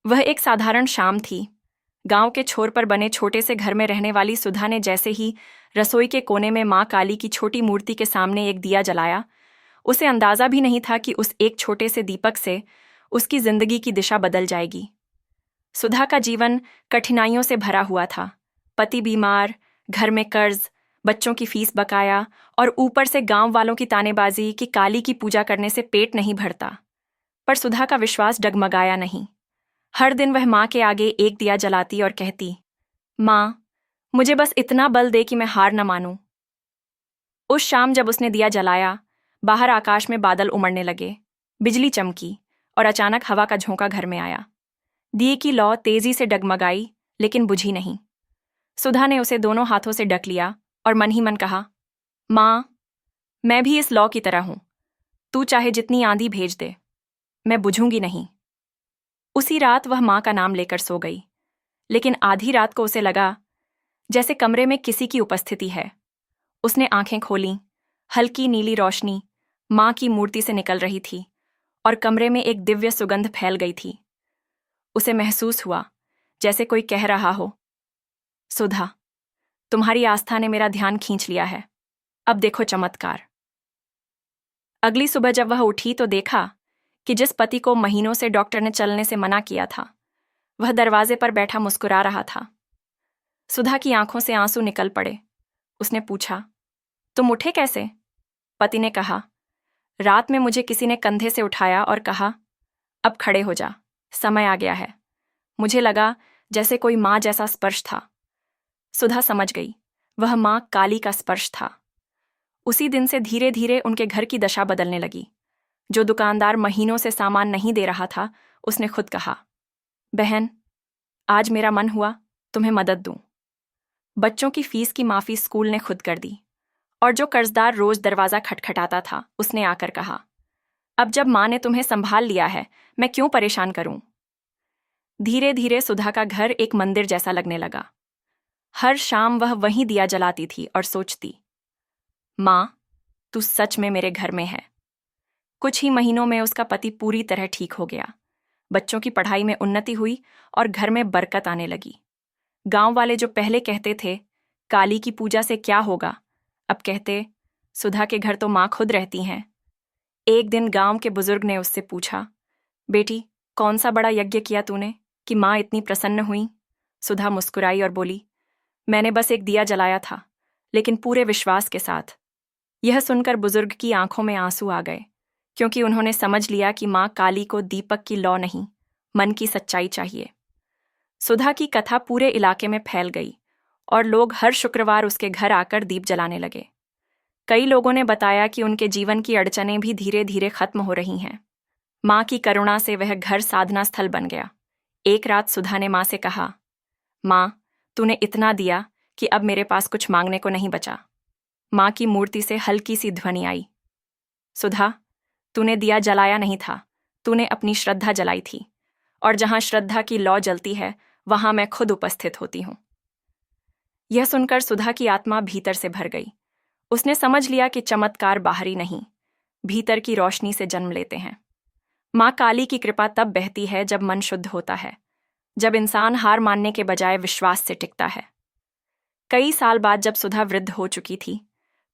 वह एक साधारण शाम थी। गांव के छोर पर बने छोटे से घर में रहने वाली सुधा ने जैसे ही रसोई के कोने में माँ काली की छोटी मूर्ति के सामने एक दिया जलाया, उसे अंदाजा भी नहीं था कि उस एक छोटे से दीपक से उसकी जिंदगी की दिशा बदल जाएगी। सुधा का जीवन कठिनाइयों से भरा हुआ था। पति बीमार, घर में कर्ज, बच्चों की फीस बकाया और ऊपर से गांव वालों की तानेबाजी कि काली की पूजा करने से पेट नहीं भरता। पर सुधा का विश्वास डगमगाया नहीं। हर दिन वह माँ के आगे एक दिया जलाती और कहती, माँ, मुझे बस इतना बल दे कि मैं हार न मानूं। उस शाम जब उसने दिया जलाया, बाहर आकाश में बादल उमड़ने लगे, बिजली चमकी और अचानक हवा का झोंका घर में आया। दिए की लौ तेजी से डगमगाई, लेकिन बुझी नहीं। सुधा ने उसे दोनों हाथों से ढक लिया और मन ही मन कहा, माँ, मैं भी इस लौ की तरह हूं। तू चाहे जितनी आंधी भेज दे, मैं बुझूंगी नहीं। उसी रात वह माँ का नाम लेकर सो गई, लेकिन आधी रात को उसे लगा जैसे कमरे में किसी की उपस्थिति है। उसने आंखें खोलीं, हल्की नीली रोशनी माँ की मूर्ति से निकल रही थी और कमरे में एक दिव्य सुगंध फैल गई थी। उसे महसूस हुआ जैसे कोई कह रहा हो, सुधा, तुम्हारी आस्था ने मेरा ध्यान खींच लिया है, अब देखो चमत्कार। अगली सुबह जब वह उठी तो देखा कि जिस पति को महीनों से डॉक्टर ने चलने से मना किया था, वह दरवाजे पर बैठा मुस्कुरा रहा था। सुधा की आंखों से आंसू निकल पड़े। उसने पूछा, तुम उठे कैसे? पति ने कहा, रात में मुझे किसी ने कंधे से उठाया और कहा, अब खड़े हो जा, समय आ गया है। मुझे लगा जैसे कोई माँ जैसा स्पर्श था। सुधा समझ गई, वह माँ काली का स्पर्श था। उसी दिन से धीरे धीरे उनके घर की दशा बदलने लगी। जो दुकानदार महीनों से सामान नहीं दे रहा था, उसने खुद कहा, बहन, आज मेरा मन हुआ तुम्हें मदद दूं। बच्चों की फीस की माफी स्कूल ने खुद कर दी और जो कर्जदार रोज दरवाजा खटखटाता था, उसने आकर कहा, अब जब माँ ने तुम्हें संभाल लिया है, मैं क्यों परेशान करूं। धीरे धीरे सुधा का घर एक मंदिर जैसा लगने लगा। हर शाम वह वहीं दिया जलाती थी और सोचती, माँ, तू सच में मेरे घर में है। कुछ ही महीनों में उसका पति पूरी तरह ठीक हो गया। बच्चों की पढ़ाई में उन्नति हुई और घर में बरकत आने लगी। गांव वाले जो पहले कहते थे काली की पूजा से क्या होगा, अब कहते सुधा के घर तो माँ खुद रहती हैं। एक दिन गांव के बुजुर्ग ने उससे पूछा, बेटी, कौन सा बड़ा यज्ञ किया तूने कि माँ इतनी प्रसन्न हुई? सुधा मुस्कुराई और बोली, मैंने बस एक दिया जलाया था, लेकिन पूरे विश्वास के साथ। यह सुनकर बुजुर्ग की आंखों में आंसू आ गए, क्योंकि उन्होंने समझ लिया कि माँ काली को दीपक की लौ नहीं, मन की सच्चाई चाहिए। सुधा की कथा पूरे इलाके में फैल गई और लोग हर शुक्रवार उसके घर आकर दीप जलाने लगे। कई लोगों ने बताया कि उनके जीवन की अड़चनें भी धीरे धीरे खत्म हो रही हैं। माँ की करुणा से वह घर साधना स्थल बन गया। एक रात सुधा ने माँ से कहा, माँ, तूने इतना दिया कि अब मेरे पास कुछ मांगने को नहीं बचा। माँ की मूर्ति से हल्की सी ध्वनि आई, सुधा, तूने दिया जलाया नहीं था, तूने अपनी श्रद्धा जलाई थी, और जहां श्रद्धा की लौ जलती है, वहां मैं खुद उपस्थित होती हूं। यह सुनकर सुधा की आत्मा भीतर से भर गई। उसने समझ लिया कि चमत्कार बाहरी नहीं, भीतर की रोशनी से जन्म लेते हैं। माँ काली की कृपा तब बहती है जब मन शुद्ध होता है, जब इंसान हार मानने के बजाय विश्वास से टिकता है। कई साल बाद जब सुधा वृद्ध हो चुकी थी,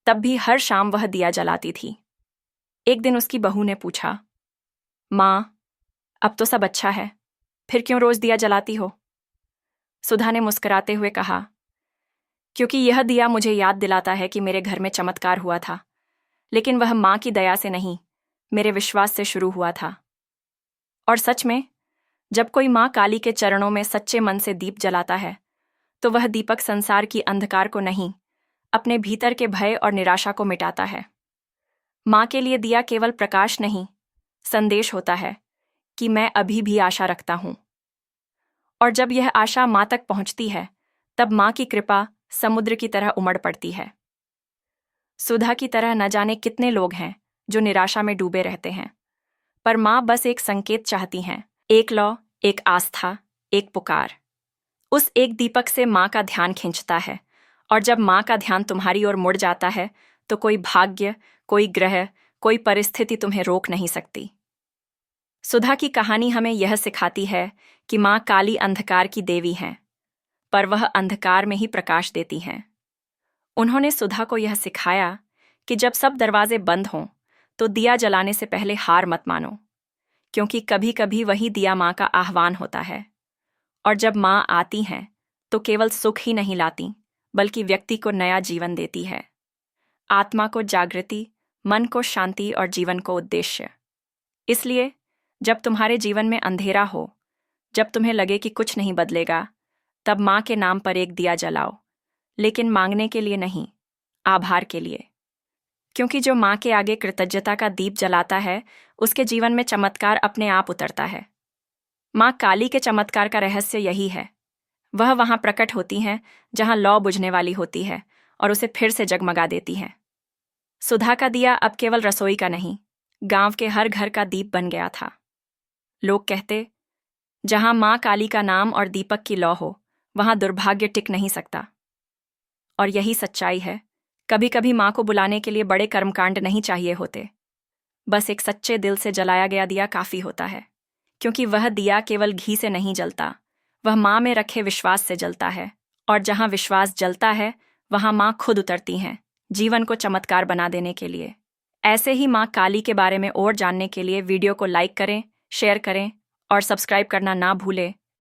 तब भी हर शाम वह दिया जलाती थी। एक दिन उसकी बहू ने पूछा, माँ, अब तो सब अच्छा है, फिर क्यों रोज दिया जलाती हो? सुधा ने मुस्कुराते हुए कहा, क्योंकि यह दिया मुझे याद दिलाता है कि मेरे घर में चमत्कार हुआ था, लेकिन वह माँ की दया से नहीं, मेरे विश्वास से शुरू हुआ था। और सच में, जब कोई माँ काली के चरणों में सच्चे मन से दीप जलाता है, तो वह दीपक संसार की अंधकार को नहीं, अपने भीतर के भय और निराशा को मिटाता है। माँ के लिए दिया केवल प्रकाश नहीं, संदेश होता है कि मैं अभी भी आशा रखता हूं। और जब यह आशा माँ तक पहुंचती है, तब माँ की कृपा समुद्र की तरह उमड़ पड़ती है। सुधा की तरह न जाने कितने लोग हैं जो निराशा में डूबे रहते हैं, पर माँ बस एक संकेत चाहती हैं, एक लौ, एक आस्था, एक पुकार। उस एक दीपक से माँ का ध्यान खींचता है, और जब माँ का ध्यान तुम्हारी ओर मुड़ जाता है, तो कोई भाग्य, कोई ग्रह, कोई परिस्थिति तुम्हें रोक नहीं सकती। सुधा की कहानी हमें यह सिखाती है कि माँ काली अंधकार की देवी हैं, पर वह अंधकार में ही प्रकाश देती हैं। उन्होंने सुधा को यह सिखाया कि जब सब दरवाजे बंद हों तो दिया जलाने से पहले हार मत मानो, क्योंकि कभी कभी वही दिया माँ का आह्वान होता है। और जब माँ आती हैं तो केवल सुख ही नहीं लाती, बल्कि व्यक्ति को नया जीवन देती है, आत्मा को जागृति, मन को शांति और जीवन को उद्देश्य। इसलिए जब तुम्हारे जीवन में अंधेरा हो, जब तुम्हें लगे कि कुछ नहीं बदलेगा, तब माँ के नाम पर एक दिया जलाओ, लेकिन मांगने के लिए नहीं, आभार के लिए। क्योंकि जो माँ के आगे कृतज्ञता का दीप जलाता है, उसके जीवन में चमत्कार अपने आप उतरता है। माँ काली के चमत्कार का रहस्य यही है। वह वहां प्रकट होती हैं जहां लौ बुझने वाली होती है और उसे फिर से जगमगा देती हैं। सुधा का दिया अब केवल रसोई का नहीं, गांव के हर घर का दीप बन गया था। लोग कहते, जहां माँ काली का नाम और दीपक की लौ हो, वहां दुर्भाग्य टिक नहीं सकता। और यही सच्चाई है। कभी कभी माँ को बुलाने के लिए बड़े कर्मकांड नहीं चाहिए होते, बस एक सच्चे दिल से जलाया गया दिया काफी होता है। क्योंकि वह दिया केवल घी से नहीं जलता, वह माँ में रखे विश्वास से जलता है। और जहां विश्वास जलता है, वहां माँ खुद उतरती हैं, जीवन को चमत्कार बना देने के लिए। ऐसे ही माँ काली के बारे में और जानने के लिए वीडियो को लाइक करें, शेयर करें और सब्सक्राइब करना ना भूलें।